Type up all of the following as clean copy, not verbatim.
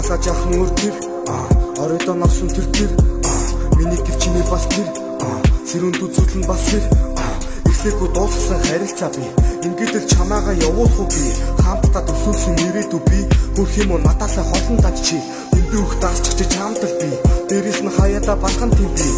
Бусдаас жаахан өөр тэр оройдоо навсан тэр миний гэр чиний бас тэр сэрүүнд үзүүлэн бас тэр ихлэхгүй дууссан харилцаа би ингээд л чамаагаа явуулах уу би хамтдаа төсөөлсөн ирээдүй би хөрх юм уу надаасаа холон даж чи энэ бүх даасчих чи чамд л би дээрээс нь хаяада балхан тийм би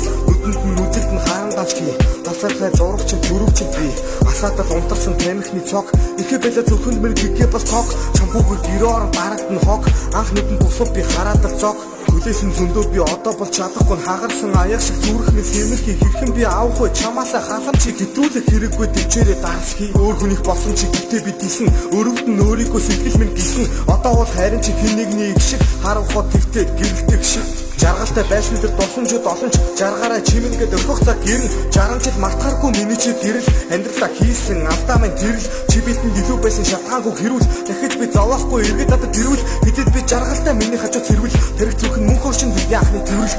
нүдэнд нь үзэлд нь харан даж ки тасархай зурагч төрөвч би асаатал унтарсан тамхины цог ихэ бэлэ зөвхөн мэр гигэ бас тог чамхууг гэрээр барагд нь хог анх нүдэнд бусуу би хараад л зог хүлээсэн зөндөө би одоо бол чадахгүй хагарсан аяг шиг зүрхнээс эмэрхий хэрхэн би авах вэ чамаасаа халамж хэдүүлэх хэрэггүй төвчээрээ дарсхий өөр хүнийх болсон чи гэтээ би дисэн өрөвд нь өөрийгөө сэтгэл минь гисэн одоо бол харин чи хэн нэгний их шиг харавхад тэгтээ гэрэлтэх шиг жаргалтай байсан тэр досонжууд олонч жаргаараа чимэнгээд өрхөх цаг гэрн 60 жил мартахааргүй миний чи гэрэл амьдралаа хийсэн алдаа минь тэрл чи бидэнд илүү байсан шалтгаангүй хэрүүл дахиж би зовоохгүй эргээд одоо тэрүүл хэдэд би жаргалтай миний хажуу тэрвэл тэр зөвхөн мөнх орчин би яахны тэрвэл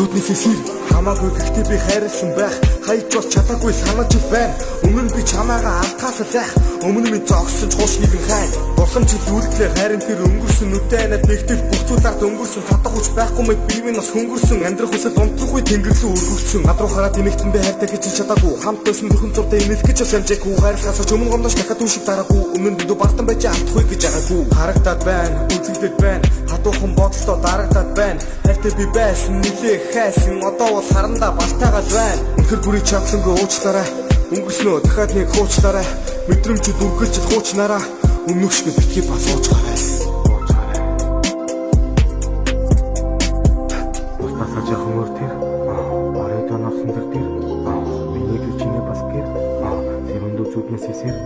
Зүуднээс эсэр хамаагүй гэхдээ би хайрлсан байх хайж бол чадаагүй санаж байна өмнө нь би чамаагаа алдхаас л яах өмнө минь зогссон ч хуушныг нь хайн бурхан ч үлдлээ харин тэр өнгөрсөн нүдэн анад нэгтгэл бүх зүйл ард өнгөрсөн татах хүч байхгүй мэд би минь бас хөнгөрсөн амьдрах хүсэл унтрахгүй тэнгэрлүү өргөцсөн над руу хараад эмэгтэн би хайртай гэж чадаагүй хамт байсан нөхөн зурдаа эмэлэх гэж амжаагүй хайрлахаас өмнө гомдош дахиад үшиг дараагүй өмнө нь бартан байж алдахгүй гэж байгаагүй харагдаад байна үзэгдэж байна хатуухан бодолтой дарагдаад байна хайртай би байсан нэлээ хайсан одоо бол харандаа балтайгаал байна өнөхөр бүрий чадсангүй уучлаарай өнгөрснөө дахиад нэг хуучлаарай мэдрэмжүүд үргэлж хуучнараа өмнөх шиг битгий бас уучгаарай бусдаас жаахан өөр тэр оройдоо навсан тэр миний гэр чиний бас гэр сэрүүнд зүуднээс эсэр